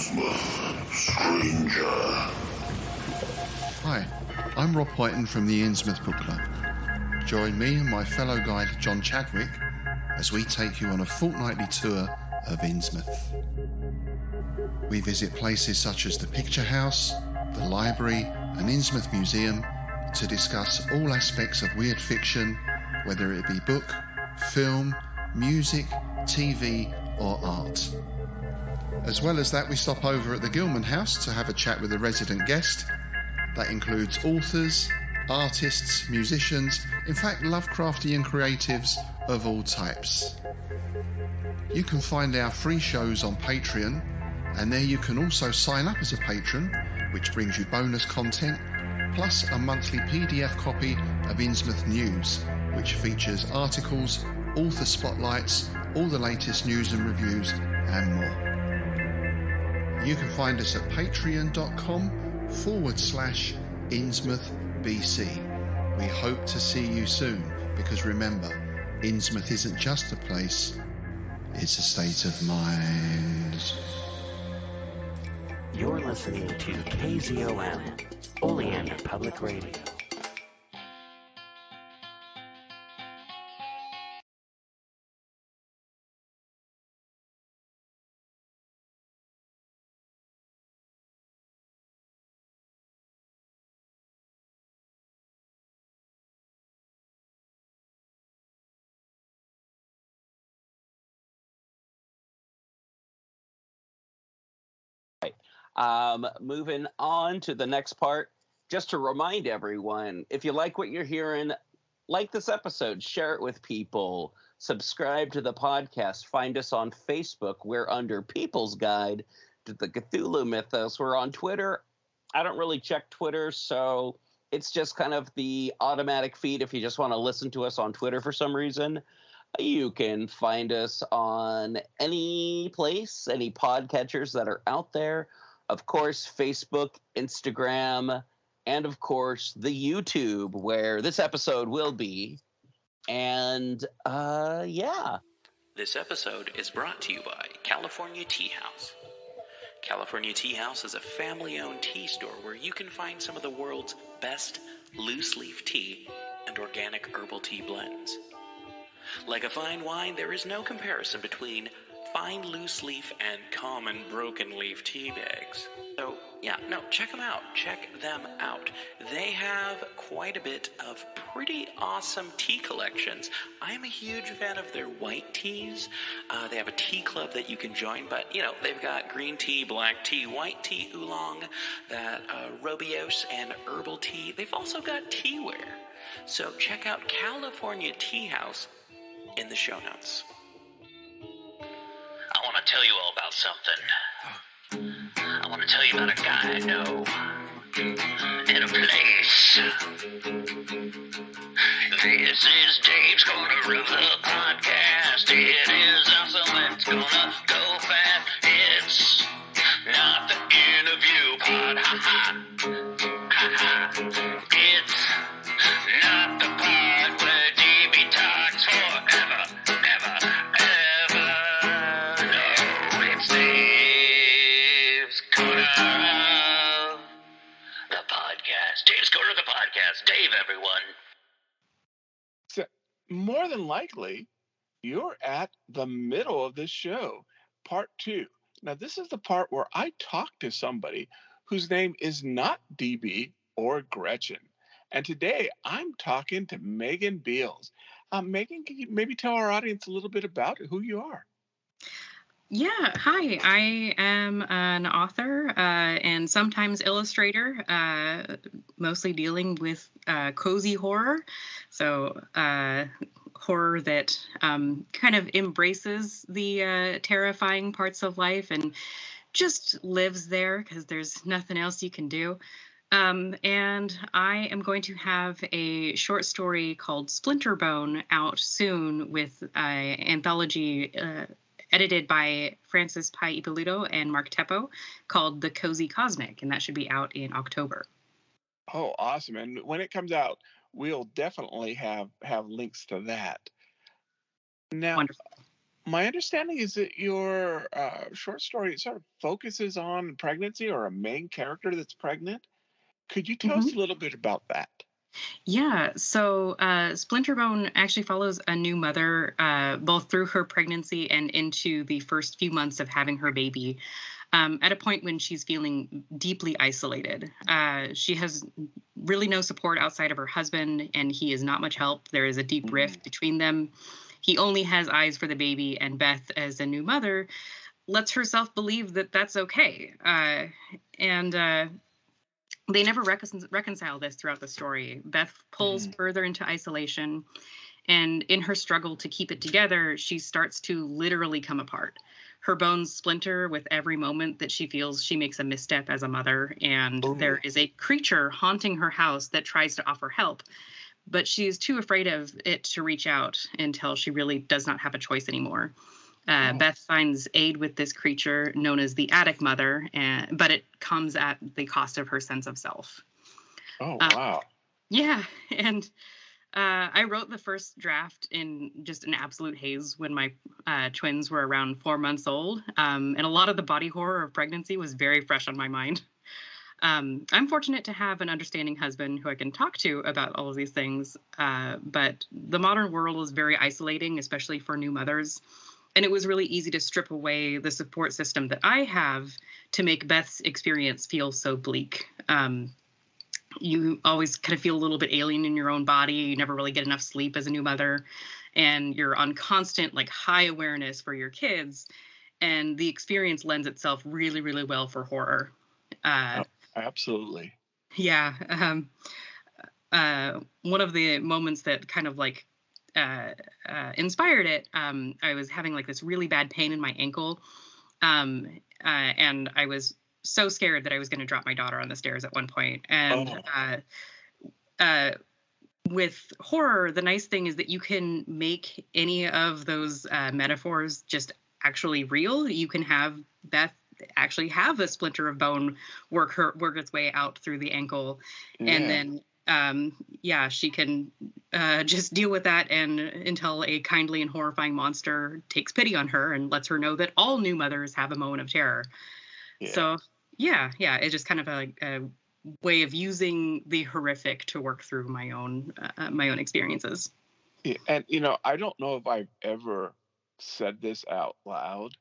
Innsmouth, stranger. Hi, I'm Rob Whiten from the Innsmouth Book Club. Join me and my fellow guide John Chadwick as we take you on a fortnightly tour of Innsmouth. We visit places such as the Picture House, the Library and Innsmouth Museum to discuss all aspects of weird fiction, whether it be book, film, music, TV or art. As well as that, we stop over at the Gilman House to have a chat with a resident guest. That includes authors, artists, musicians, in fact Lovecraftian creatives of all types. You can find our free shows on Patreon, and there you can also sign up as a patron, which brings you bonus content, plus a monthly PDF copy of Innsmouth News, which features articles, author spotlights, all the latest news and reviews, and more. You can find us at patreon.com/InnsmouthBC. We hope to see you soon, because remember, Innsmouth isn't just a place, it's a state of mind. You're listening to KZOM, Oleander Public Radio. Moving on to the next part, just to remind everyone, if you like what you're hearing, like this episode, share it with people, subscribe to the podcast, find us on Facebook. We're under People's Guide to the Cthulhu Mythos. We're on Twitter. I don't really check Twitter, so it's just kind of the automatic feed if you just want to listen to us on Twitter for some reason. You can find us on any place, any podcatchers that are out there. Of course, Facebook, Instagram, and of course, the YouTube, where this episode will be. And, yeah. This episode is brought to you by California Tea House. California Tea House is a family-owned tea store where you can find some of the world's best loose-leaf tea and organic herbal tea blends. Like a fine wine, there is no comparison between fine loose leaf and common broken leaf tea bags. So, check them out. Check them out. They have quite a bit of pretty awesome tea collections. I'm a huge fan of their white teas. They have a tea club that you can join, but, they've got green tea, black tea, white tea, oolong, that Robios and herbal tea. They've also got teaware. So check out California Tea House in the show notes. I want to tell you all about something. I want to tell you about a guy I know in a place. This is Dave's Corner of the Podcast. It is awesome. It's gonna go fast. It's not the interview pod. Ha ha. Ha ha. It's not the pod where DB talks forever. Never. Ever. No, it's Dave's Corner of the Podcast. Dave's Corner of the Podcast. Dave, everyone. So, more than likely, you're at the middle of this show, part 2. Now, this is the part where I talk to somebody whose name is not DB or Gretchen. And today, I'm talking to Megan Beals. Megan, can you maybe tell our audience a little bit about who you are? Yeah, hi. I am an author and sometimes illustrator, mostly dealing with cozy horror. So horror that kind of embraces the terrifying parts of life and just lives there because there's nothing else you can do. And I am going to have a short story called Splinterbone out soon with an anthology edited by Francis Pi Ippolito and Mark Teppo called The Cozy Cosmic, and that should be out in October. Oh, awesome. And when it comes out, we'll definitely have links to that. Now, Wonderful. my understanding is that your short story sort of focuses on pregnancy or a main character that's pregnant. Could you tell Mhm. us a little bit about that? Yeah, so Splinterbone actually follows a new mother both through her pregnancy and into the first few months of having her baby. At a point when she's feeling deeply isolated. She has really no support outside of her husband, and he is not much help. There is a deep Mm. rift between them. He only has eyes for the baby, and Beth, as a new mother, lets herself believe that that's okay. And They never reconcile this throughout the story. Beth pulls Mm. further into isolation, and in her struggle to keep it together, she starts to literally come apart. Her bones splinter with every moment that she feels she makes a misstep as a mother, and there Oh, is a creature haunting her house that tries to offer help, but she is too afraid of it to reach out until she really does not have a choice anymore. oh, Beth finds aid with this creature known as the Attic Mother, but it comes at the cost of her sense of self. oh, Uh, wow. yeah, and I wrote the first draft in just an absolute haze when my twins were around 4 months old. And a lot of the body horror of pregnancy was very fresh on my mind. I'm fortunate to have an understanding husband who I can talk to about all of these things. But the modern world is very isolating, especially for new mothers. And it was really easy to strip away the support system that I have to make Beth's experience feel so bleak. You always kind of feel a little bit alien in your own body. You never really get enough sleep as a new mother, and you're on constant like high awareness for your kids. And the experience lends itself really, really well for horror. Uh, Oh, absolutely. yeah. One of the moments that kind of like inspired it, I was having like this really bad pain in my ankle. And I was so scared that I was going to drop my daughter on the stairs at one point. And Oh, uh, with horror, the nice thing is that you can make any of those metaphors just actually real. You can have Beth actually have a splinter of bone work its way out through the ankle, and yeah. then yeah, she can just deal with that and until a kindly and horrifying monster takes pity on her and lets her know that all new mothers have a moment of terror. Yeah. So yeah, it's just kind of a way of using the horrific to work through my own experiences. Yeah. And, I don't know if I've ever said this out loud.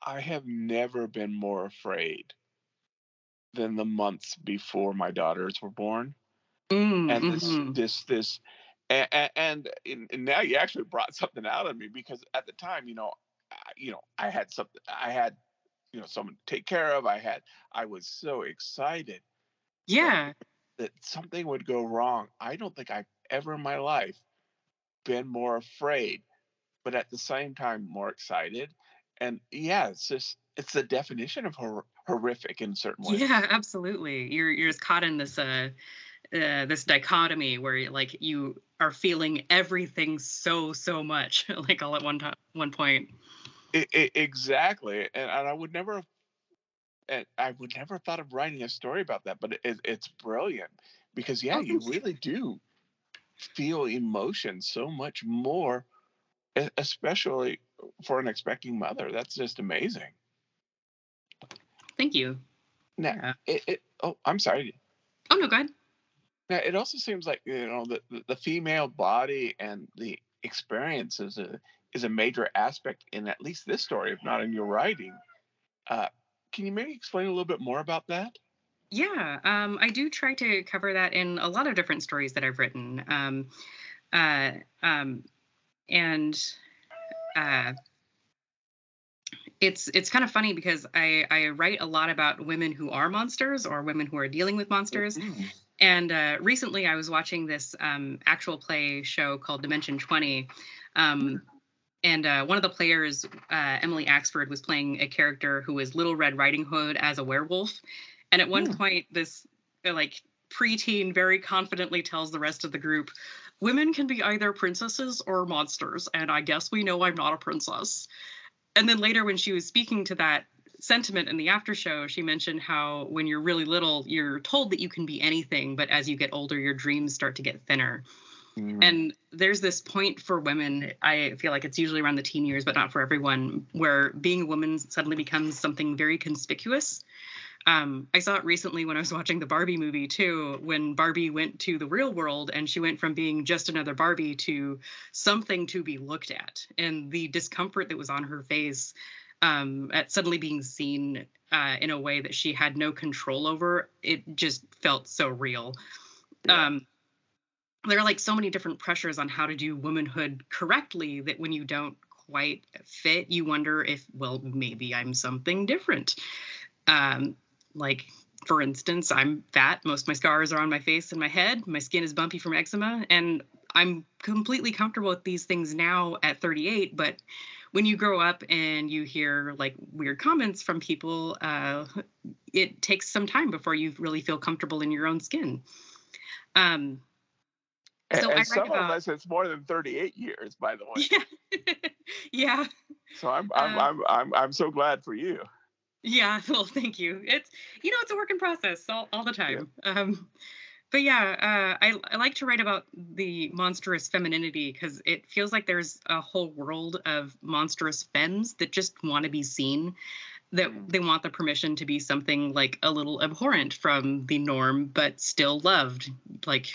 I have never been more afraid than the months before my daughters were born. And Mm-hmm. and now you actually brought something out of me because at the time, I had something, I had, someone to take care of. I was so excited, but Yeah, that something would go wrong. I don't think I've ever in my life been more afraid, but at the same time more excited. And yeah, it's the definition of horrific in certain yeah, ways. absolutely. You're just caught in this dichotomy where like you are feeling everything so much like all at one point. Exactly, and I would never have thought of writing a story about that, but it's brilliant because yeah, Oh, you thank you. really do feel emotion so much more, especially for an expecting mother. That's just amazing. Thank you. Now, Yeah. oh, I'm sorry. Oh no, go ahead. Now, it also seems like the female body and the experience is a major aspect in at least this story, if not in your writing. Uh, can you maybe explain a little bit more about that? Yeah, I do try to cover that in a lot of different stories that I've written. Uh, um, and uh, it's kind of funny because I write a lot about women who are monsters or women who are dealing with monsters. Mm. And recently I was watching this actual play show called Dimension 20. Um, and one of the players, Emily Axford, was playing a character who was Little Red Riding Hood as a werewolf. And at one Mm. point, this like preteen very confidently tells the rest of the group, "Women can be either princesses or monsters, and I guess we know I'm not a princess." And then later, when she was speaking to that sentiment in the after show, she mentioned how when you're really little, you're told that you can be anything, but as you get older, your dreams start to get thinner. And there's this point for women, I feel like it's usually around the teen years, but not for everyone, where being a woman suddenly becomes something very conspicuous. I saw it recently when I was watching the Barbie movie too, when Barbie went to the real world and she went from being just another Barbie to something to be looked at. And the discomfort that was on her face at suddenly being seen in a way that she had no control over, it just felt so real. Yeah. There are like so many different pressures on how to do womanhood correctly that when you don't quite fit, you wonder if, well, maybe I'm something different. Like, for instance, I'm fat. Most of my scars are on my face and my head. My skin is bumpy from eczema. And I'm completely comfortable with these things now at 38. But when you grow up and you hear like weird comments from people, it takes some time before you really feel comfortable in your own skin. So I And write some of about, us, it's more than 38 years, by the way. yeah, yeah, So uh, I'm so glad for you. yeah. Well, thank you. It's it's a work in process all the Yeah. time. But yeah, I like to write about the monstrous femininity because it feels like there's a whole world of monstrous femmes that just want to be seen, that they want the permission to be something like a little abhorrent from the norm, but still loved. Like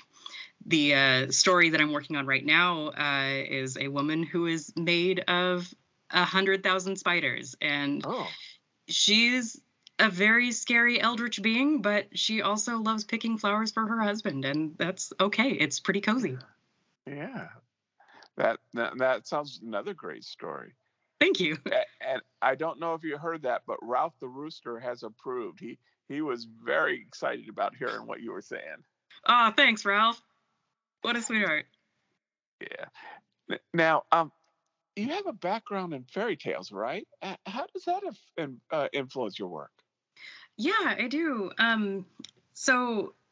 the story that I'm working on right now is a woman who is made of 100,000 spiders, and Oh, she's a very scary eldritch being, but she also loves picking flowers for her husband, and that's okay. It's pretty cozy. yeah. That sounds another great story. Thank you. And I don't know if you heard that, but Ralph the Rooster has approved. He was very excited about hearing what you were saying. Oh, thanks, Ralph. What a sweetheart. Yeah. Now, you have a background in fairy tales, right? How does that influence your work? Yeah, I do.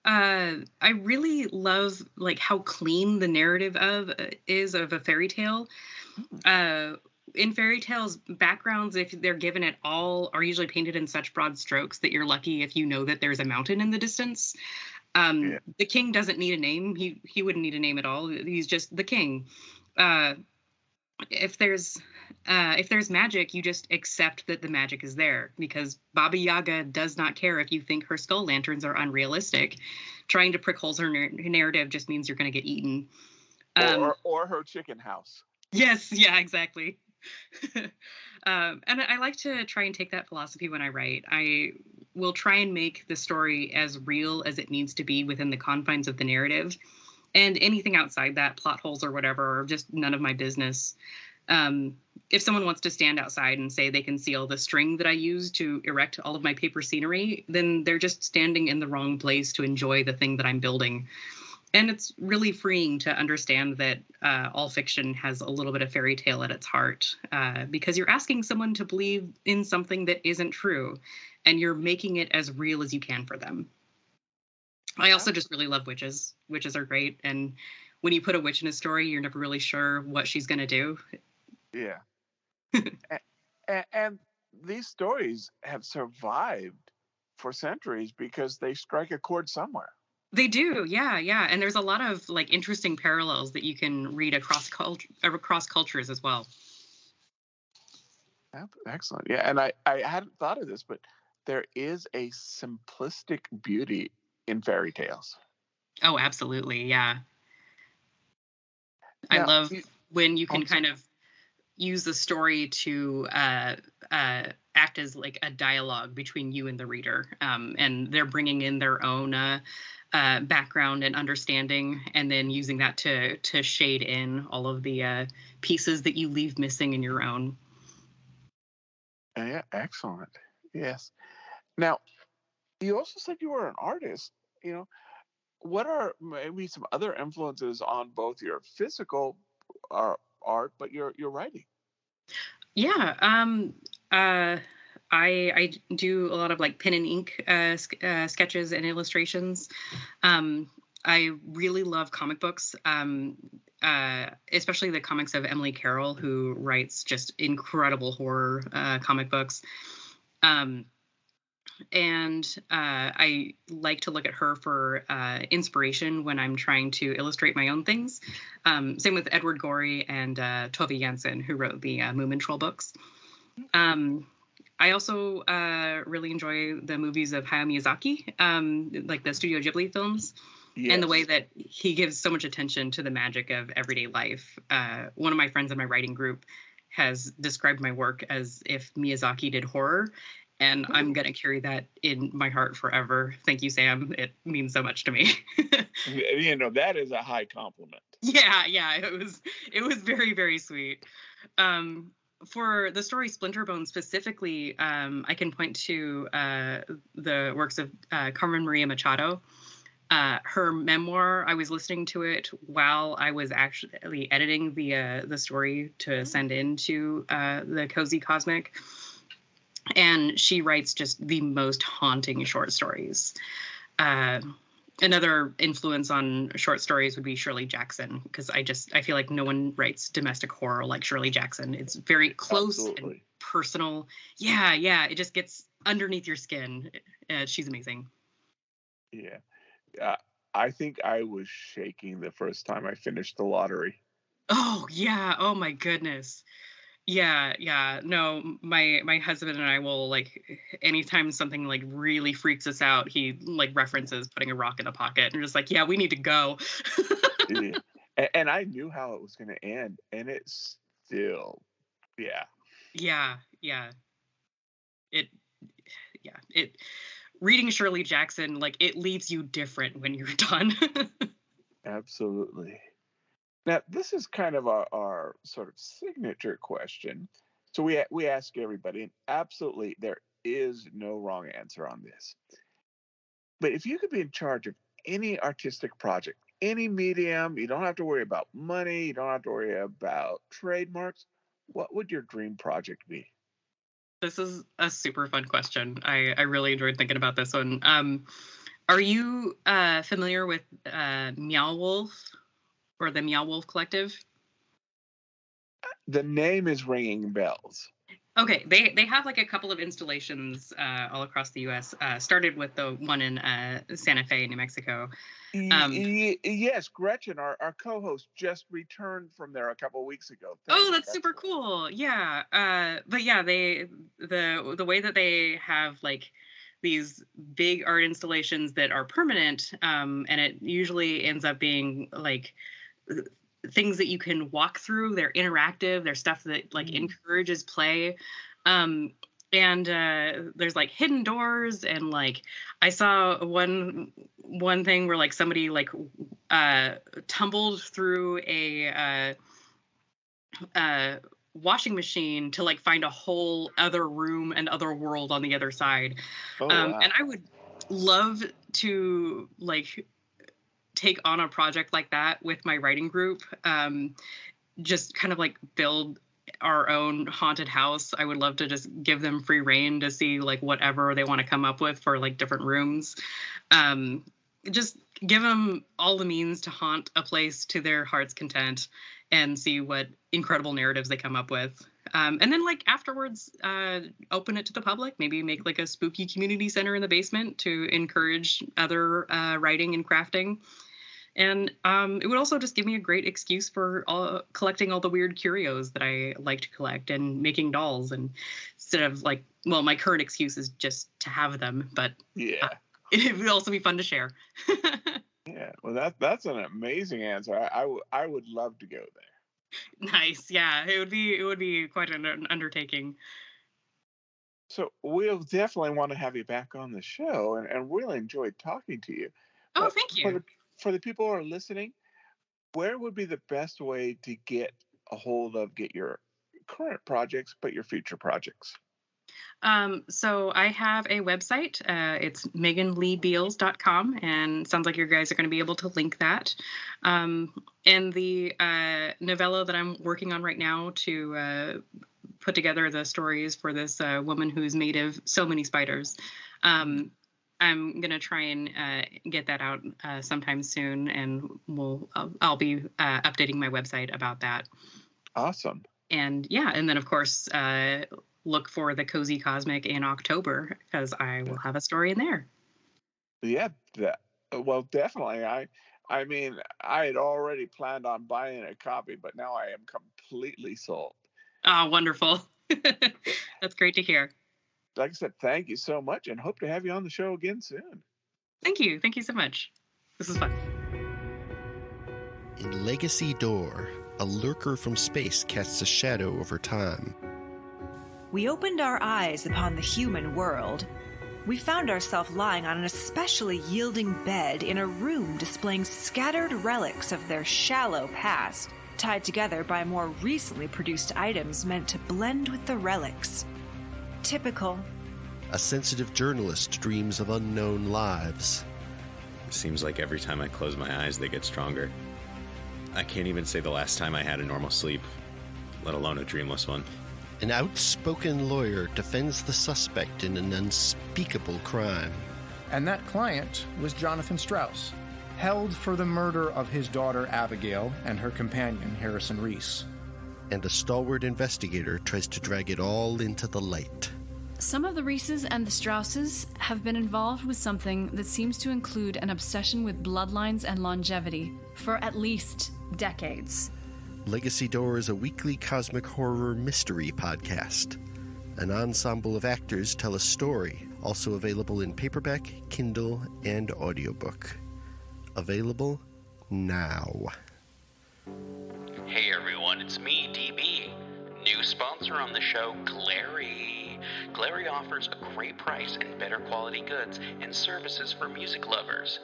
I really love like how clean the narrative of is of a fairy tale. Uh, in fairy tales, backgrounds, if they're given at all, are usually painted in such broad strokes that you're lucky if you know that there's a mountain in the distance. Yeah. The king doesn't need a name. He wouldn't need a name at all. He's just the king. Uh, if there's magic, you just accept that the magic is there because Baba Yaga does not care if you think her skull lanterns are unrealistic. Trying to prick holes in her narrative just means you're going to get eaten. Or her chicken house. Yes, yeah, exactly. And I like to try and take that philosophy when I write. I will try and make the story as real as it needs to be within the confines of the narrative. And anything outside that, plot holes or whatever, are just none of my business. If someone wants to stand outside and say they can see all the string that I use to erect all of my paper scenery, then they're just standing in the wrong place to enjoy the thing that I'm building. And it's really freeing to understand that all fiction has a little bit of fairy tale at its heart, because you're asking someone to believe in something that isn't true, and you're making it as real as you can for them. I also just really love witches. Witches are great, and when you put a witch in a story, you're never really sure what she's going to do. Yeah. And these stories have survived for centuries because they strike a chord somewhere. They do, yeah, yeah. And there's a lot of like interesting parallels that you can read across cultures as well. Excellent. Yeah, and I hadn't thought of this, but there is a simplistic beauty in fairy tales. Oh, absolutely, yeah. I Now, love when you can I'm sorry. kind of use the story to act as like a dialogue between you and the reader, and they're bringing in their own background and understanding, and then using that to shade in all of the pieces that you leave missing in your own. Yeah, excellent. Yes. Now, you also said you were an artist. You know, what are maybe some other influences on both your physical art, but your writing? Yeah. I do a lot of like pen and ink sketches and illustrations. I really love comic books, especially the comics of Emily Carroll, who writes just incredible horror comic books. Um, and I like to look at her for inspiration when I'm trying to illustrate my own things. Same with Edward Gorey and Tove Jansson, who wrote the Moomin Troll books. I also really enjoy the movies of Hayao Miyazaki, like the Studio Ghibli films, and the way that he gives so much attention to the magic of everyday life. One of my friends in my writing group has described my work as if Miyazaki did horror, and I'm going to carry that in my heart forever. Thank you, Sam. It means so much to me. That is a high compliment. Yeah, it was very, very sweet. For the story Splinterbone specifically, I can point to the works of Carmen Maria Machado. Her memoir, I was listening to it while I was actually editing the story to send into the Cozy Cosmic. And she writes just the most haunting short stories. Another influence on short stories would be Shirley Jackson, because I feel like no one writes domestic horror like Shirley Jackson. It's very close and personal. Yeah, it just gets underneath your skin. She's amazing. Yeah. I think I was shaking the first time I finished The Lottery. Oh, yeah. Oh, my goodness. Yeah. No, my husband and I will, like, anytime something like really freaks us out, he like references putting a rock in a pocket and just like, yeah, we need to go. Yeah. And I knew how it was going to end, and it's still, yeah. Reading Shirley Jackson, like, it leaves you different when you're done. Absolutely. Now, this is kind of our sort of signature question. So we ask everybody, and absolutely there is no wrong answer on this. But if you could be in charge of any artistic project, any medium, you don't have to worry about money, you don't have to worry about trademarks, what would your dream project be? This is a super fun question. I really enjoyed thinking about this one. Are you familiar with Meow Wolf or the Meow Wolf Collective? The name is ringing bells. Okay, they have like a couple of installations all across the U.S. Started with the one in Santa Fe, New Mexico. Yes, Gretchen, our co-host, just returned from there a couple of weeks ago. That's super cool. Yeah, but yeah, the way that they have like these big art installations that are permanent, and it usually ends up being like things that you can walk through. They're interactive. They're stuff that like encourages play. And there's like hidden doors, and like I saw one thing where like somebody like tumbled through a washing machine to like find a whole other room and other world on the other side. Wow. And I would love to like take on a project like that with my writing group. Just kind of like build our own haunted house. I would love to just give them free reign to see like whatever they want to come up with for like different rooms. Just give them all the means to haunt a place to their heart's content and see what incredible narratives they come up with. And then like afterwards, open it to the public, maybe make like a spooky community center in the basement to encourage other writing and crafting. And it would also just give me a great excuse for collecting all the weird curios that I like to collect and making dolls. And instead of like, well, my current excuse is just to have them, but yeah, it would also be fun to share. Yeah, well, that's an amazing answer. I would love to go there. Nice, yeah, it would be quite an undertaking. So we'll definitely want to have you back on the show, and really enjoyed talking to you. Oh, thank you. For the people who are listening, where would be the best way to get your current projects, but your future projects? So I have a website. It's meganleebeals.com, and it sounds like you guys are going to be able to link that. And the novella that I'm working on right now to put together the stories for this woman who's made of so many spiders. I'm going to try and get that out sometime soon, and I'll be updating my website about that. Awesome. And yeah, and then of course, look for the Cozy Cosmic in October because I will have a story in there. Yeah, well, definitely. I mean, I had already planned on buying a copy, but now I am completely sold. Oh, wonderful. That's great to hear. Like I said, thank you so much, and hope to have you on the show again soon. Thank you. Thank you so much. This is fun. In Legacy Door, a lurker from space casts a shadow over time. We opened our eyes upon the human world. We found ourselves lying on an especially yielding bed in a room displaying scattered relics of their shallow past, tied together by more recently produced items meant to blend with the relics. Typical. A sensitive journalist dreams of unknown lives. Seems like every time I close my eyes, they get stronger. I can't even say the last time I had a normal sleep, let alone a dreamless one. An outspoken lawyer defends the suspect in an unspeakable crime. And that client was Jonathan Strauss, held for the murder of his daughter Abigail and her companion Harrison Reese. And a stalwart investigator tries to drag it all into the light. Some of the Reeses and the Strausses have been involved with something that seems to include an obsession with bloodlines and longevity for at least decades. Legacy Door is a weekly cosmic horror mystery podcast. An ensemble of actors tell a story, also available in paperback, Kindle, and audiobook. Available now. Hey everyone, it's me, DB. New sponsor on the show, Glary. Glary offers a great price and better quality goods and services for music lovers.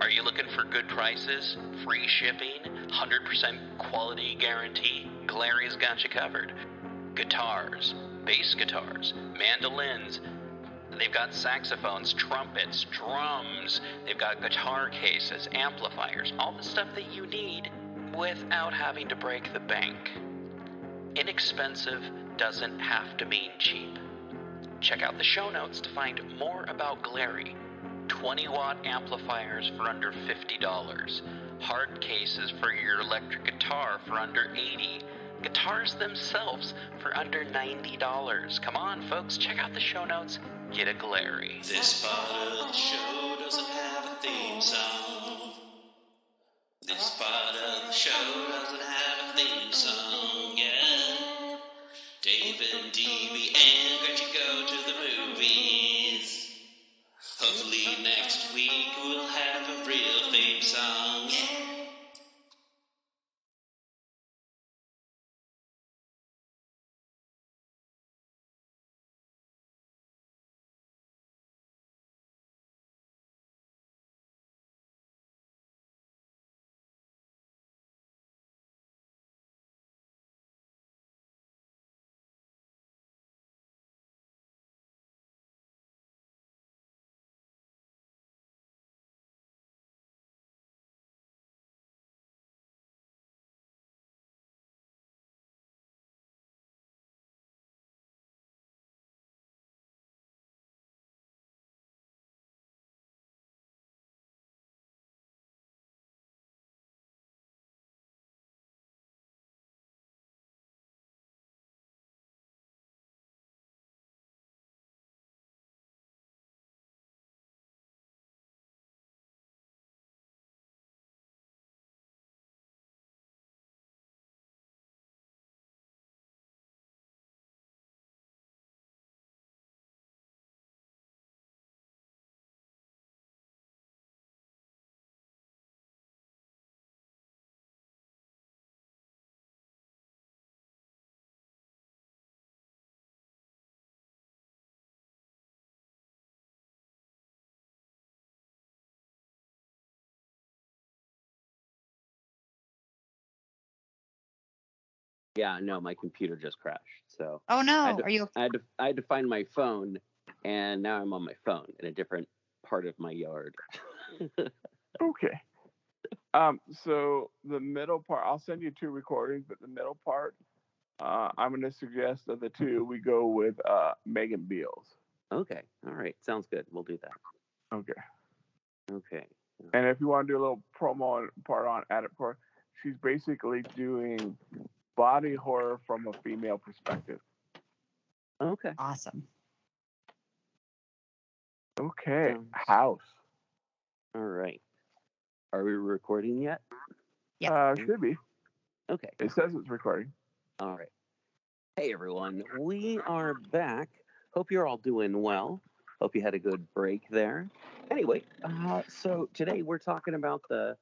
Are you looking for good prices, free shipping, 100% quality guarantee? Glary's got you covered. Guitars, bass guitars, mandolins. They've got saxophones, trumpets, drums. They've got guitar cases, amplifiers, all the stuff that you need without having to break the bank. Inexpensive doesn't have to mean cheap. Check out the show notes to find more about Glary. 20-watt amplifiers for under $50. Hard cases for your electric guitar for under $80. Guitars themselves for under $90. Come on, folks, check out the show notes. Get a Glary. This part of the show doesn't have a theme song. This part of the show doesn't have a theme song, yeah. Dave and DB and Gretchen go to the movies. Hopefully next week we'll have a real theme song, yeah. Yeah, no, my computer just crashed. So Oh no, I had to find my phone, and now I'm on my phone in a different part of my yard. Okay. So the middle part, I'll send you 2 recordings, but the middle part, I'm going to suggest of the 2, we go with Megan Beals. Okay. All right. Sounds good. We'll do that. Okay. Okay. And if you want to do a little promo part on Adipcore, she's basically doing body horror from a female perspective. Okay. Awesome. Okay. Sounds- House. All right. Are we recording yet? Should be. Okay. It says it's recording. All right. Hey, everyone. We are back. Hope you're all doing well. Hope you had a good break there. Anyway, so today we're talking about the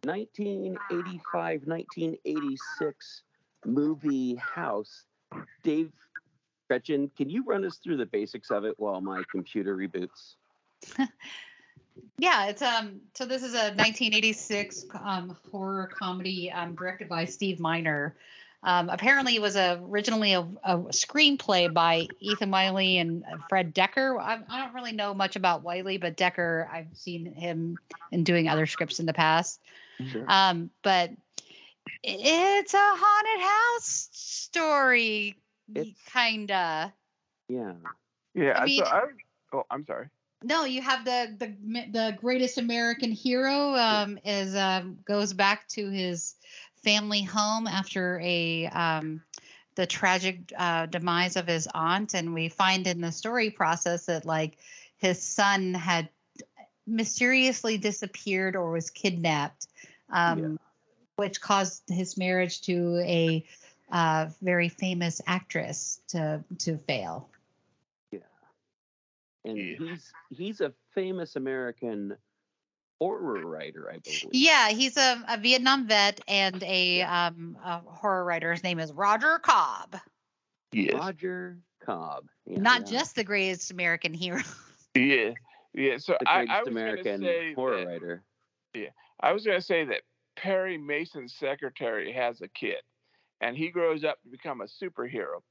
1985-1986 movie House. Dave, Gretchen, can you run us through the basics of it while my computer reboots? Yeah, it's so this is a 1986 horror comedy directed by Steve Miner. Apparently, it was originally a screenplay by Ethan Wiley and Fred Decker. I don't really know much about Wiley, but Decker, I've seen him in doing other scripts in the past. Sure. But it's a haunted house story, kinda. Yeah. Yeah. I mean, I'm sorry. no, you have the greatest American hero goes back to his family home after the tragic demise of his aunt, and we find in the story process that like his son had mysteriously disappeared or was kidnapped, which caused his marriage to a very famous actress to fail. And he's a famous American horror writer, I believe. Yeah, he's a Vietnam vet and a horror writer. His name is Roger Cobb. Yes. Roger Cobb. Yeah, Not just the greatest American hero. Yeah. Yeah. So the I greatest was American gonna say horror writer. Yeah. I was going to say that Perry Mason's secretary has a kid, and he grows up to become a superhero.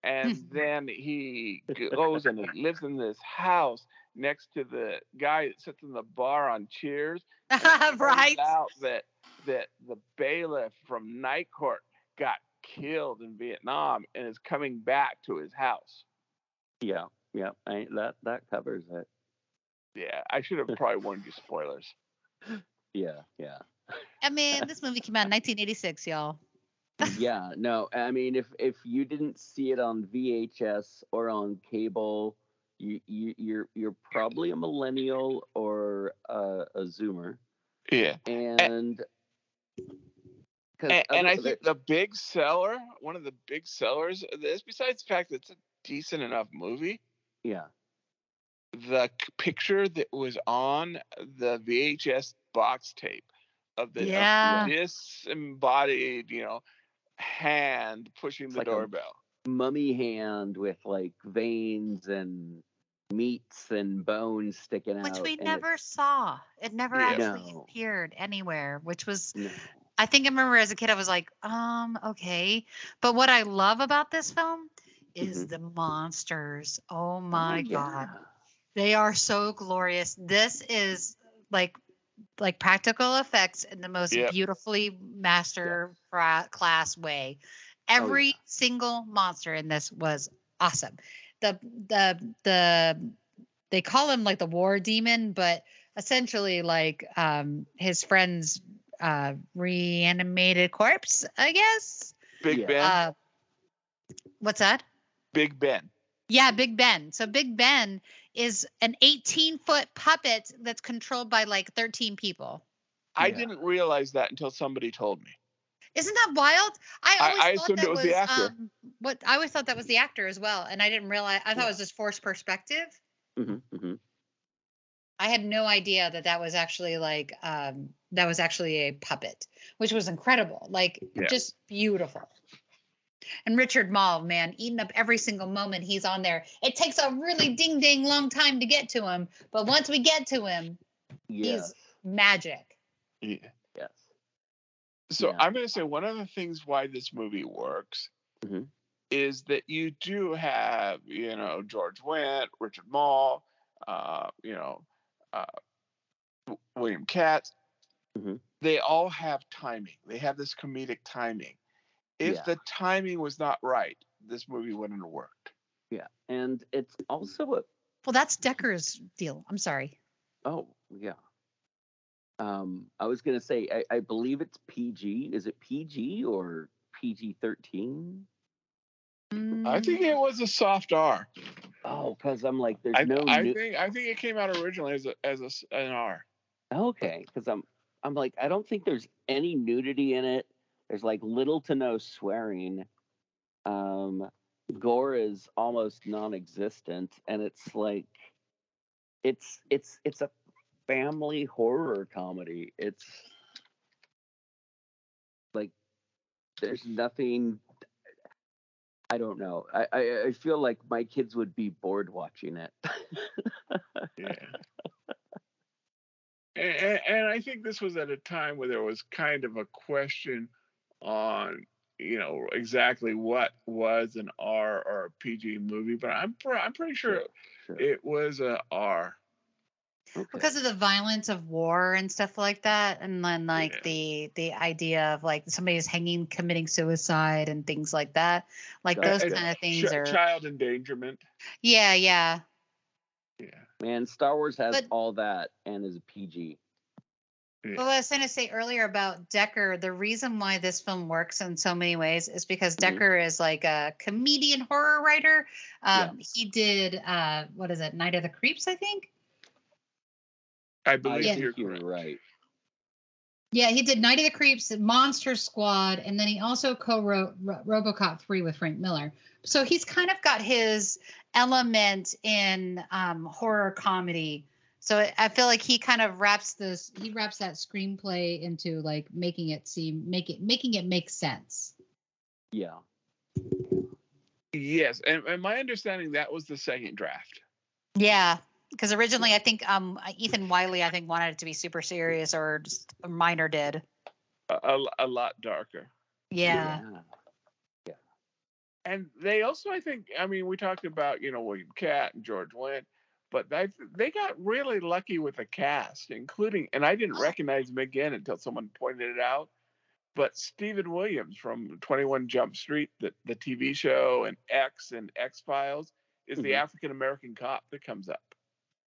And then he goes and he lives in this house next to the guy that sits in the bar on Cheers. Right. Out that the bailiff from Night Court got killed in Vietnam and is coming back to his house. Yeah. That covers it. Yeah, I should have probably warned you spoilers. Yeah. I mean, this movie came out in 1986, y'all. Yeah, no, I mean, if you didn't see it on VHS or on cable, you're probably a millennial or a Zoomer. Yeah, and I think the big seller, one of the big sellers of this, besides the fact that it's a decent enough movie, the picture that was on the VHS box tape of the disembodied, hand pushing the like doorbell. A mummy hand with like veins and meats and bones sticking out. Which we never saw. It never actually appeared anywhere, which was, I think I remember as a kid, I was like, okay. But what I love about this film is the monsters. Oh my God. They are so glorious. This is like practical effects in the most beautifully master class way. Every single monster in this was awesome. They call him like the war demon, but essentially like his friend's reanimated corpse, I guess. Big Ben. What's that? Big Ben. Yeah, Big Ben. So Big Ben is an 18-foot puppet that's controlled by like 13 people. I didn't realize that until somebody told me. Isn't that wild? I assumed it was the actor. I always thought that was the actor as well, and I didn't realize. I thought it was just forced perspective. I had no idea that was actually like that was actually a puppet, which was incredible. Like just beautiful. And Richard Mall, man, eating up every single moment he's on there. It takes a really ding long time to get to him, but once we get to him, he's magic. Yeah. Yes. So I'm going to say one of the things why this movie works is that you do have, George Wendt, Richard Mall, William Katz. They all have timing. They have this comedic timing. If the timing was not right, this movie wouldn't have worked. Yeah, and it's also well, that's Decker's deal. I'm sorry. Oh, yeah. I was going to say, I believe it's PG. Is it PG or PG-13? I think it was a soft R. Oh, because I'm like, there's I think it came out originally as an R. Okay, because I'm like, I don't think there's any nudity in it. There's like little to no swearing. Gore is almost non-existent, and it's like, it's a family horror comedy. It's like, there's nothing. I don't know. I feel like my kids would be bored watching it. Yeah. And I think this was at a time where there was kind of a question on, exactly what was an R or a PG movie, but I'm pretty sure it was a R. Okay. Because of the violence of war and stuff like that, and then like the idea of like somebody's hanging, committing suicide and things like that, like those kind of things are child endangerment. Yeah. Man, Star Wars has all that and is a PG. Well, I was going to say earlier about Decker, the reason why this film works in so many ways is because Decker is like a comedian horror writer. He did, what is it, Night of the Creeps, I think? I believe you're right. Yeah, he did Night of the Creeps, Monster Squad, and then he also co-wrote RoboCop 3 with Frank Miller. So he's kind of got his element in horror comedy. So I feel like he kind of wraps that screenplay into like making it make sense. Yeah. Yes, and my understanding that was the second draft. Yeah, because originally I think Ethan Wiley wanted it to be super serious, or just Miner did. A lot darker. Yeah. And they also, I think, we talked about William Catt and George Wendt, but they got really lucky with the cast, including, and I didn't recognize him again until someone pointed it out, but Stephen Williams from 21 Jump Street, the TV show, and X-Files, is the African American cop that comes up.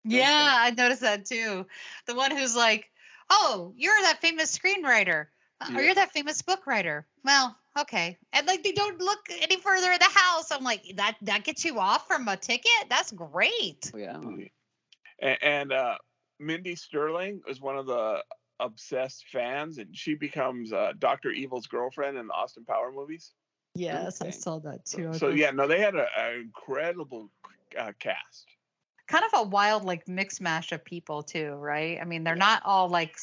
Yeah, I noticed that too. The one who's like, "Oh, you're that famous screenwriter, or you're that famous book writer." Well, okay, and like they don't look any further in the house. I'm like, that gets you off from a ticket. That's great. Yeah. And Mindy Sterling is one of the obsessed fans, and she becomes Dr. Evil's girlfriend in the Austin Power movies. Yes, I saw that too. So yeah, no, they had an incredible cast. Kind of a wild, like, mixed mash of people too, right? I mean, they're not all like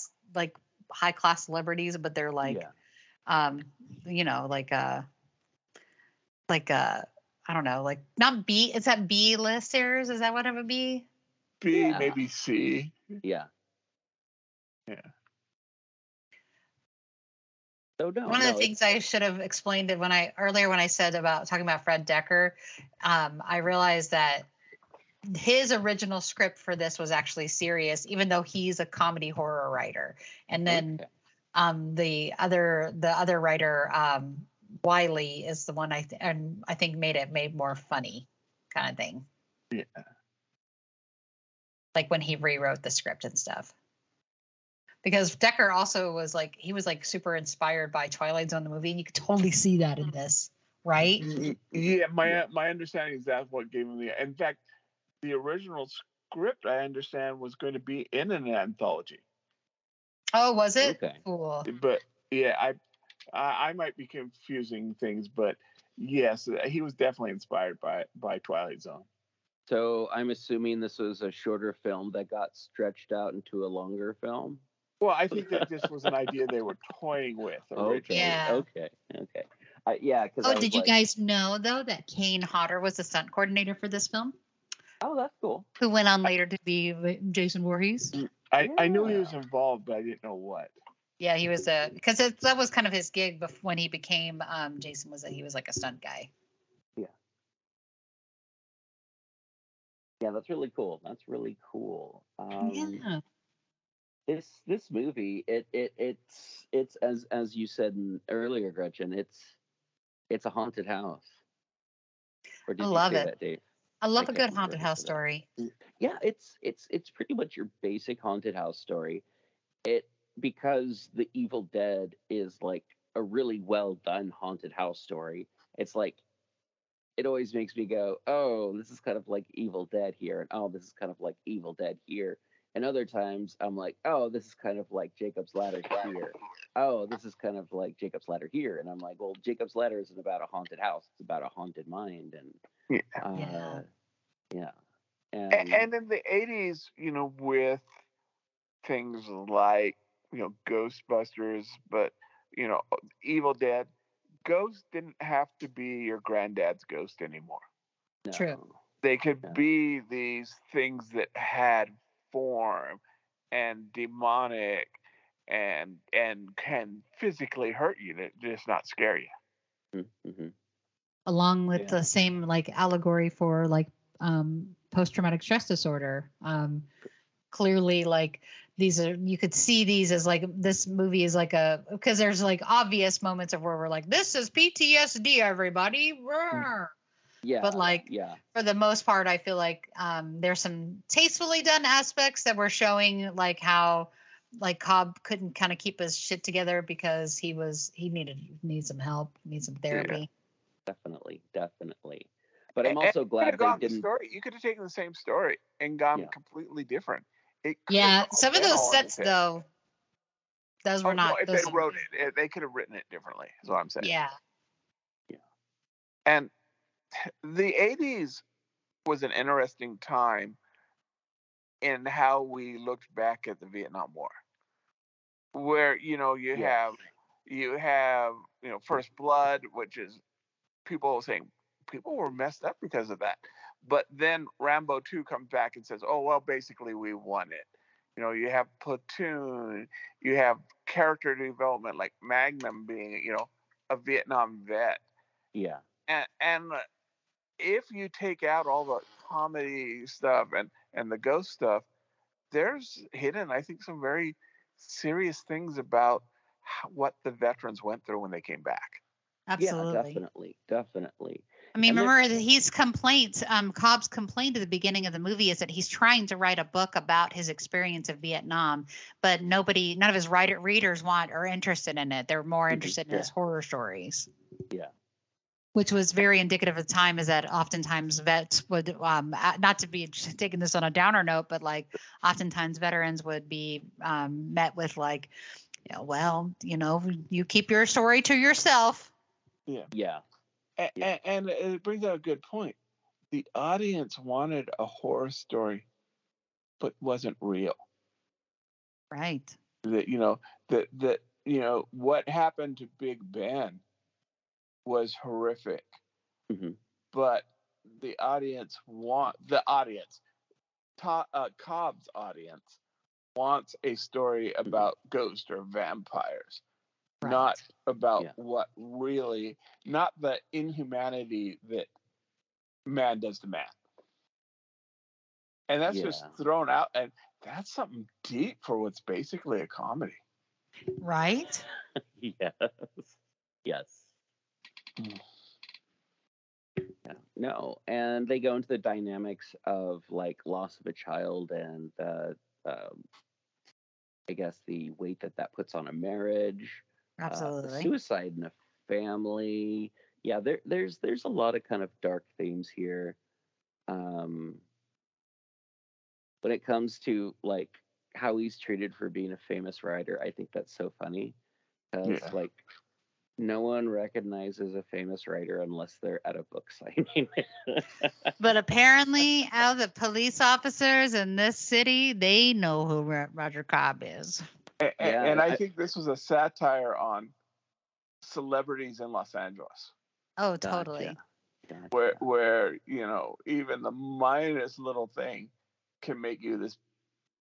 high class celebrities, but they're like, I don't know, like not B. Is that B listers? Is that what it would be? B, maybe C. Yeah. So One of the things I should have explained when I said about talking about Fred Decker, I realized that his original script for this was actually serious, even though he's a comedy horror writer. And then the other writer, Wiley, is the one I think made more funny kind of thing. Yeah. Like when he rewrote the script and stuff. Because Decker also was like super inspired by Twilight Zone the movie, and you could totally see that in this, right? Yeah, my understanding is that's what gave him in fact, the original script, I understand, was going to be in an anthology. Oh, was it? Okay. Cool. But yeah, I might be confusing things, but yes, he was definitely inspired by Twilight Zone. So I'm assuming this was a shorter film that got stretched out into a longer film. Well, I think that this was an idea they were toying with originally. Okay. Because did you guys know though that Kane Hodder was the stunt coordinator for this film? Oh, that's cool. Who went on later to be Jason Voorhees? I knew he was involved, but I didn't know what. Yeah, he was because that was kind of his gig when he became Jason. He was like a stunt guy. Yeah, that's really cool. Yeah. This movie, it's as you said earlier, Gretchen. It's a haunted house. Or did I you love say it. that, Dave? I love a good haunted house story. Yeah, it's pretty much your basic haunted house story. Because The Evil Dead is like a really well done haunted house story. It's like it always makes me go, oh, this is kind of like Evil Dead here, and oh, this is kind of like Evil Dead here. And other times I'm like, oh, this is kind of like Jacob's Ladder here. Oh, this is kind of like Jacob's Ladder here. And I'm like, well, Jacob's Ladder isn't about a haunted house. It's about a haunted mind. And yeah. And in the 80s, with things like, Ghostbusters, but, Evil Dead, ghosts didn't have to be your granddad's ghost anymore. True. They could be these things that had form and demonic and can physically hurt you, to just not scare you. Mm-hmm. Along with the same like allegory for like post-traumatic stress disorder. Clearly, like these are, you could see these as like, this movie is like because there's like obvious moments of where we're like, this is PTSD, everybody. Roar. Yeah. But like, for the most part, I feel like there's some tastefully done aspects that were showing like how like Cobb couldn't kind of keep his shit together because he needs some help, needs some therapy. Definitely. But I'm also glad they didn't. You could have taken the same story and gone completely different. Some of those sets though, those were not. No, if they wrote it, they could have written it differently. Is what I'm saying. Yeah. And the 80s was an interesting time in how we looked back at the Vietnam War, where you have First Blood, which is people saying people were messed up because of that. But then Rambo 2 comes back and says, oh, well, basically we won it. You have Platoon, you have character development like Magnum being, a Vietnam vet. Yeah. And if you take out all the comedy stuff and the ghost stuff, there's hidden, I think, some very serious things about what the veterans went through when they came back. Absolutely. Yeah, definitely. I mean, remember his complaint, Cobb's complaint at the beginning of the movie is that he's trying to write a book about his experience of Vietnam, but none of his readers are interested in it. They're more interested in his horror stories. Yeah. Which was very indicative of the time, is that oftentimes vets would, not to be taking this on a downer note, but like oftentimes veterans would be met with like, you keep your story to yourself. Yeah. And it brings out a good point. The audience wanted a horror story, but wasn't real. Right. That what happened to Big Ben was horrific. Mm-hmm. But the audience Cobb's audience wants a story about ghosts or vampires. Right. Not about what really, not the inhumanity that man does to man. And that's just thrown out, and that's something deep for what's basically a comedy. Right? Yes. Yeah. No, and they go into the dynamics of like loss of a child and I guess the weight that puts on a marriage. Absolutely. Suicide in a family. Yeah, there's a lot of kind of dark themes here. When it comes to like how he's treated for being a famous writer, I think that's so funny because like no one recognizes a famous writer unless they're at a book signing. But apparently, out of the police officers in this city, they know who Roger Cobb is. And I think this was a satire on celebrities in Los Angeles. Oh, totally. Gotcha. Where even the minus little thing can make you this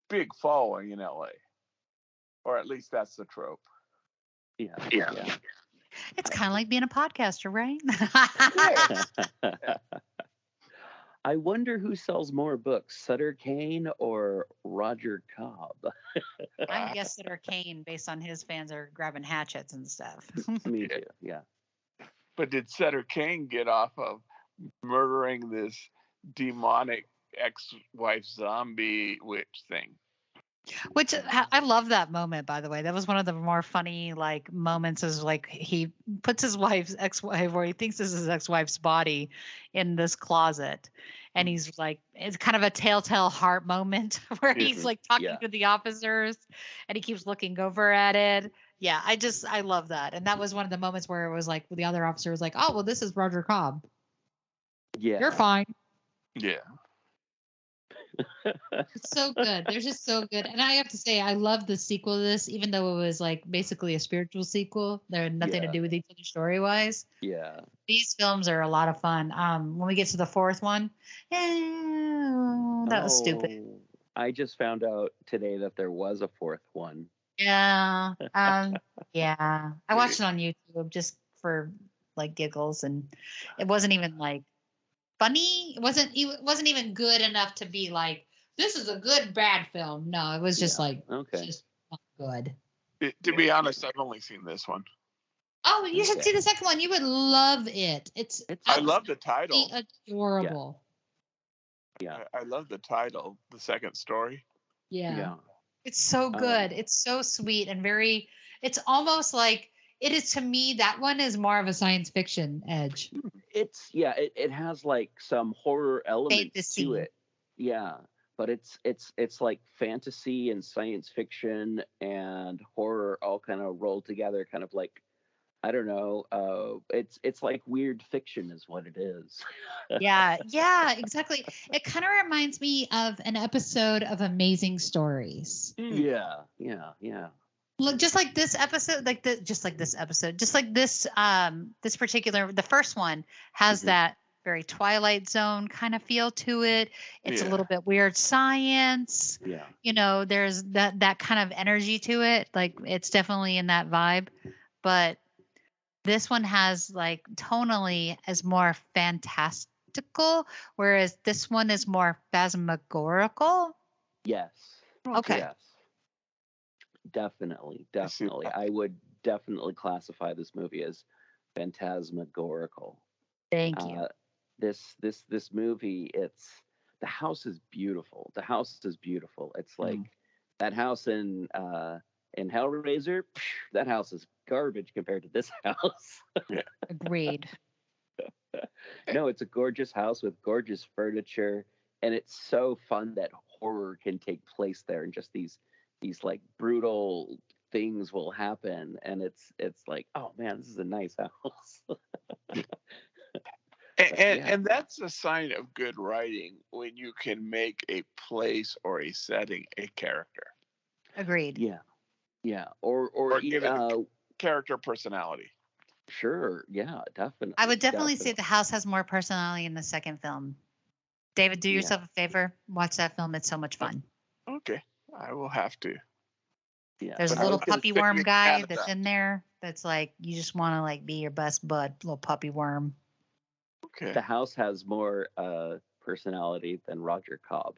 big following in LA, or at least that's the trope. Yeah. It's kind of like being a podcaster, right? I wonder who sells more books, Sutter Kane or Roger Cobb? I guess Sutter Kane, based on his fans are grabbing hatchets and stuff. Me too, yeah. But did Sutter Kane get off of murdering this demonic ex-wife zombie witch thing? Which I love that moment, by the way. That was one of the more funny like moments. Is like he puts his wife's ex-wife, or he thinks this is his ex-wife's body, in this closet, and he's like, it's kind of a telltale heart moment where he's like talking to the officers, and he keeps looking over at it. Yeah, I love that, and that was one of the moments where it was like the other officer was like, oh well, this is Roger Cobb. Yeah, You're fine. Yeah. It's so good. They're just so good. And I have to say, I love the sequel to this, even though it was like basically a spiritual sequel. They had nothing to do with each other story wise. Yeah. These films are a lot of fun. When we get to the fourth one, that was stupid. I just found out today that there was a fourth one. Yeah. Yeah. I watched it on YouTube just for like giggles, and it wasn't even like funny. It wasn't even good enough to be like, this is a good bad film. No, it was just like, just not good. To be honest, I've only seen this one. Oh, you should see the second one. You would love it. It's I love the title. Adorable. Yeah. I love the title, The Second Story. Yeah. It's so good. It's so sweet and very, it's almost like, it is, to me, that one is more of a science fiction edge. It has like some horror elements to it. Yeah. But it's like fantasy and science fiction and horror all kind of rolled together, kind of like, I don't know. It's like weird fiction is what it is. Yeah, exactly. It kind of reminds me of an episode of Amazing Stories. Yeah. Look, just like this episode, this particular, the first one has that very Twilight Zone kind of feel to it. It's a little bit weird science. Yeah. You know, there's that kind of energy to it. Like, it's definitely in that vibe. But this one has like tonally is more fantastical, whereas this one is more phantasmagorical. Yes. Okay. Yes. Definitely. I would definitely classify this movie as phantasmagorical. Thank you. This movie, the house is beautiful. It's like that house in Hellraiser. That house is garbage compared to this house. Agreed. No, it's a gorgeous house with gorgeous furniture, and it's so fun that horror can take place there, and just these like brutal things will happen, and it's like, oh man, this is a nice house. And that's a sign of good writing, when you can make a place or a setting a character. Agreed. Yeah. Or give it a character personality. Sure. Yeah, definitely. I would definitely say the house has more personality in the second film. David, do yourself a favor. Watch that film. It's so much fun. Okay. I will have to. Yeah. There's a little puppy worm guy that's in there that's like, you just want to like be your best bud, little puppy worm. Okay. The house has more personality than Roger Cobb.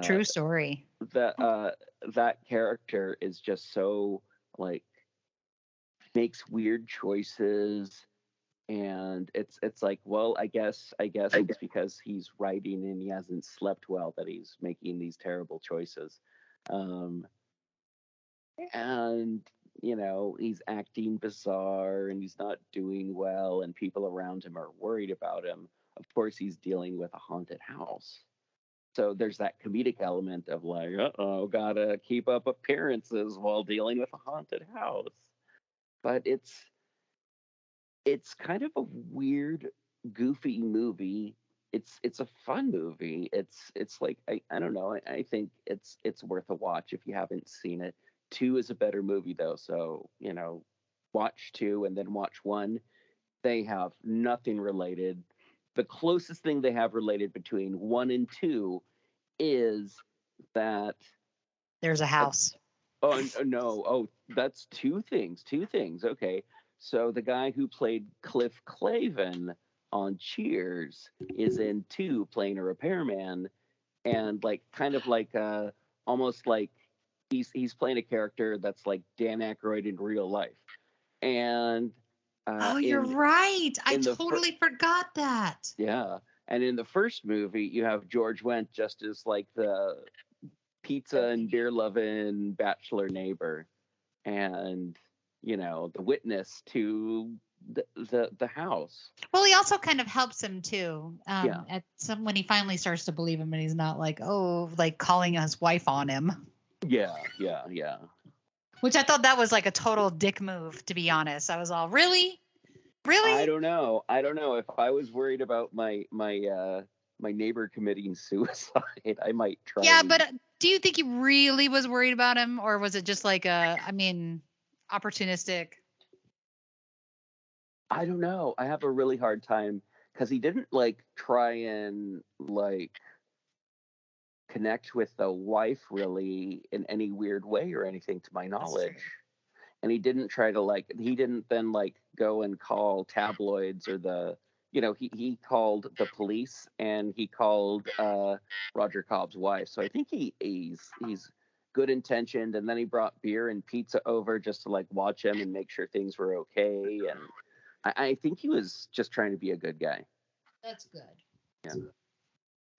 True story. That character is just so like, makes weird choices, and it's like, well, I guess it's because he's writing and he hasn't slept well that he's making these terrible choices. And you know, he's acting bizarre and he's not doing well, and people around him are worried about him. Of course, he's dealing with a haunted house. So there's that comedic element of like, gotta keep up appearances while dealing with a haunted house. But it's kind of a weird, goofy movie. It's a fun movie. It's like, I don't know. I think it's worth a watch if you haven't seen it. 2 is a better movie though, so you know, watch 2 and then watch 1. They have nothing related. The closest thing they have related between 1 and 2 is that there's a house. Oh no! Oh, that's 2 things. 2 things. Okay, so the guy who played Cliff Clavin on Cheers is in 2 playing a repairman, and like kind of like almost like he's playing a character that's like Dan Aykroyd in real life. And you're right. I totally forgot that. Yeah. And in the first movie, you have George Wendt just as like the pizza and beer loving bachelor neighbor, and the witness to the house. Well, he also kind of helps him too. Yeah. At some when he finally starts to believe him, and he's not like calling his wife on him. Yeah. Which I thought that was like a total dick move, to be honest. I was all, really? I don't know if I was worried about my neighbor committing suicide, I might try. Yeah, but do you think he really was worried about him, or was it just like opportunistic? I don't know. I have a really hard time because he didn't try and connect with the wife really in any weird way or anything, to my knowledge. And he didn't try to he didn't then go and call tabloids or he called the police, and he called Roger Cobb's wife. So I think he's good intentioned, and then he brought beer and pizza over just to watch him and make sure things were okay. And I think he was just trying to be a good guy. That's good. Yeah.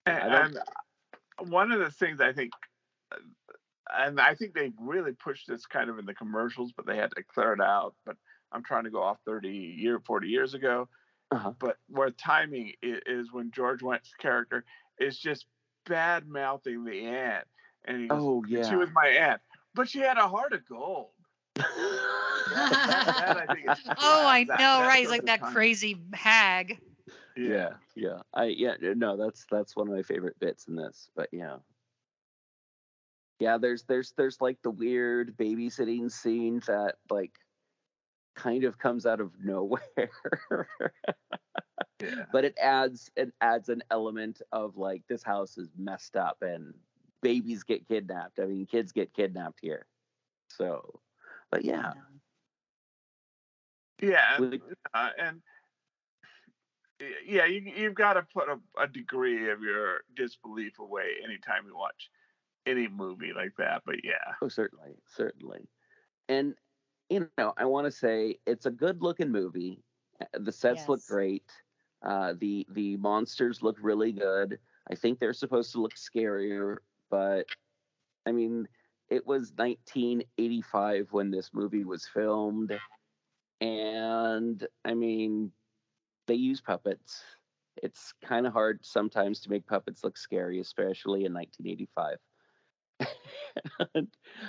And one of the things I think, and I think they really pushed this kind of in the commercials, but they had to clear it out. But I'm trying to go off 40 years ago. Uh-huh. But where timing is when George Wendt's character is just bad mouthing the aunt, and he goes, "Oh yeah, she was my aunt, but she had a heart of gold." that I think is I know, right? He's like that crazy hag. Yeah. No, that's one of my favorite bits in this. But yeah, there's the weird babysitting scene that kind of comes out of nowhere. Yeah. But it adds an element of this house is messed up and babies get kidnapped. I mean, kids get kidnapped here. So, but yeah. Yeah, and you've got to put a degree of your disbelief away anytime you watch any movie like that. But yeah. Oh, certainly. And I want to say it's a good looking movie. The sets look great. The monsters look really good. I think they're supposed to look scarier, but I mean, it was 1985 when this movie was filmed, and I mean, they use puppets. It's kind of hard sometimes to make puppets look scary, especially in 1985.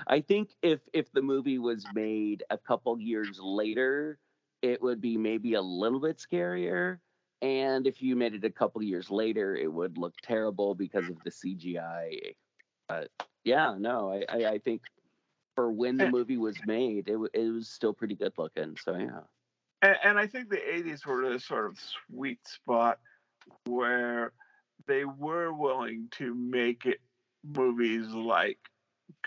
I think if the movie was made a couple years later, it would be maybe a little bit scarier. And if you made it a couple years later, it would look terrible because of the CGI. But yeah, no, I think for when the movie was made, it was still pretty good looking. So yeah. And I think the 80s were this sort of sweet spot where they were willing to make it movies like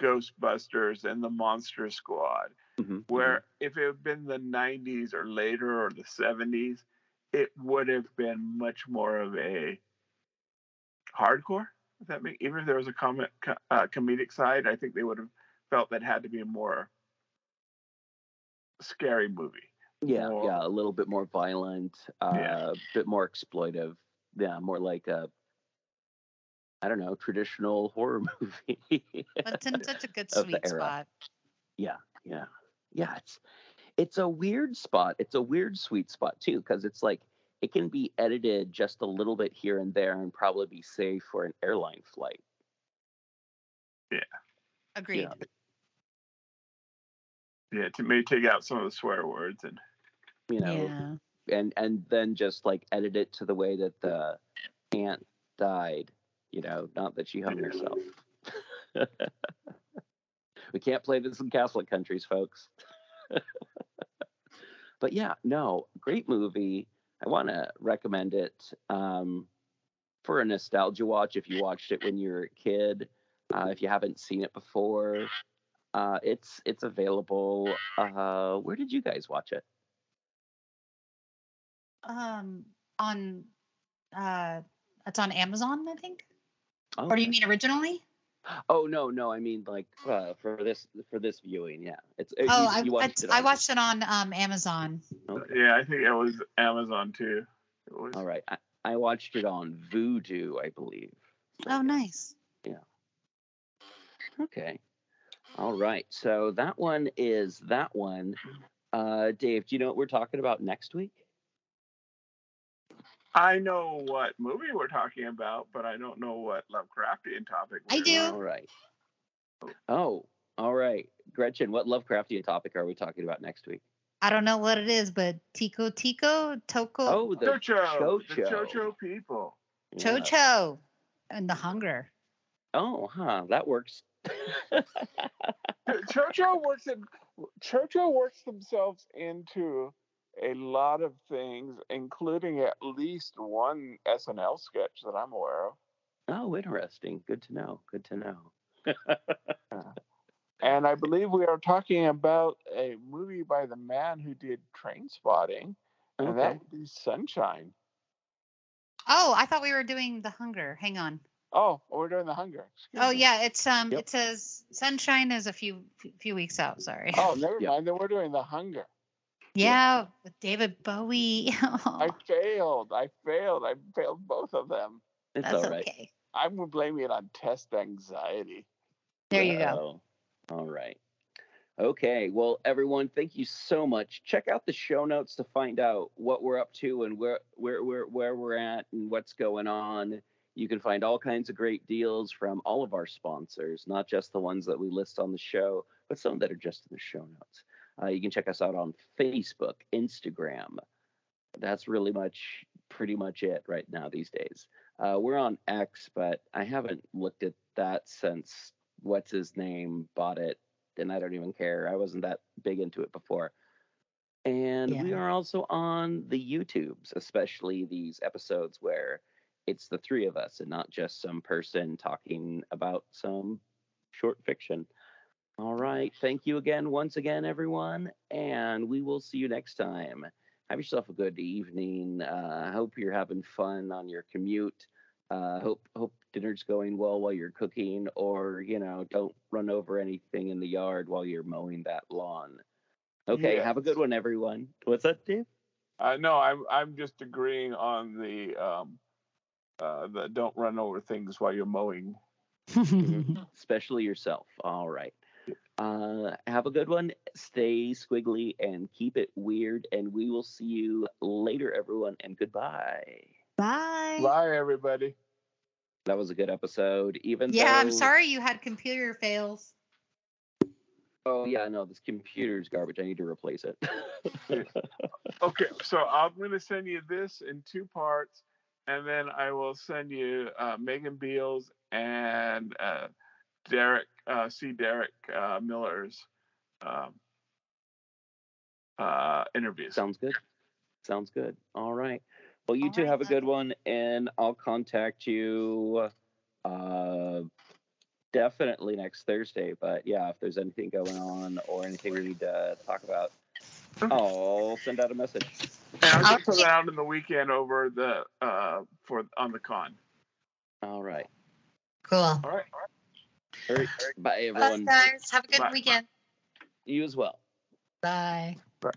Ghostbusters and the Monster Squad, where if it had been the 90s or later or the 70s, it would have been much more of a hardcore. If that make, even if there was a comedic side, I think they would have felt that had to be a more scary movie. Yeah, a little bit more violent, a bit more exploitive. Yeah, more like a, I don't know, traditional horror movie. But in such a good sweet spot. Yeah. It's a weird spot. It's a weird sweet spot too, because it's it can be edited just a little bit here and there and probably be safe for an airline flight. Yeah. Agreed. Yeah, to maybe take out some of the swear words and and then just edit it to the way that the aunt died. Not that she hung herself. We can't play this in Catholic countries, folks. But yeah, no, great movie. I want to recommend it for a nostalgia watch if you watched it when you were a kid. If you haven't seen it before, it's available. Where did you guys watch it? It's on Amazon, I think. Okay. Or do you mean originally? Oh no, I mean for this viewing, yeah. I watched it on Amazon. Okay. Yeah, I think it was Amazon too. All right, I watched it on Vudu, I believe. Oh, nice. Yeah. Okay. All right. So that one is that one. Dave, do you know what we're talking about next week? I know what movie we're talking about, but I don't know what Lovecraftian topic I do. All right. Oh, all right. Gretchen, what Lovecraftian topic are we talking about next week? I don't know what it is, but Toko, Oh, the Chocho. The Chocho. Chocho people. Yeah. Chocho, and the hunger. Oh, that works. Chocho works themselves into a lot of things, including at least one SNL sketch that I'm aware of. Oh, interesting. Good to know. Good to know. And I believe we are talking about a movie by the man who did Train Spotting, and that would be Sunshine. Oh, I thought we were doing the hunger. Hang on. Oh, we're doing the hunger. Oh yeah, it's It says Sunshine is a few weeks out. Sorry. Oh, never mind. Then we're doing the hunger. Yeah, with David Bowie. I failed both of them. It's That's all right. okay. I'm blaming it on test anxiety. There you go. All right. Okay. Well, everyone, thank you so much. Check out the show notes to find out what we're up to and where we're at and what's going on. You can find all kinds of great deals from all of our sponsors, not just the ones that we list on the show, but some that are just in the show notes. You can check us out on Facebook, Instagram. That's pretty much it right now these days. We're on X, but I haven't looked at that since what's his name bought it, and I don't even care. I wasn't that big into it before. And we are also on the YouTubes, especially these episodes where it's the three of us and not just some person talking about some short fiction. All right. Thank you once again, everyone. And we will see you next time. Have yourself a good evening. I hope you're having fun on your commute. Hope dinner's going well while you're cooking, or don't run over anything in the yard while you're mowing that lawn. Okay, Yes. have a good one, everyone. What's that, Dave? No, I'm just agreeing on the don't run over things while you're mowing. Especially yourself. All right. Have a good one. Stay squiggly and keep it weird. And we will see you later, everyone. And goodbye. Bye. Bye, everybody. That was a good episode. I'm sorry you had computer fails. Oh yeah, no, this computer's garbage. I need to replace it. Okay, so I'm going to send you this in 2 parts, and then I will send you Megan Beals and Derek Miller's interviews. Sounds good. All right. Well, you two have a good one, and I'll contact you definitely next Thursday. But yeah, if there's anything going on or anything we need to talk about, I'll send out a message. And I'll just put it out in the weekend over the on the con. All right. Cool. All right. All right. Bye, everyone. Bye, guys. Have a good weekend. You as well. Bye. Bye.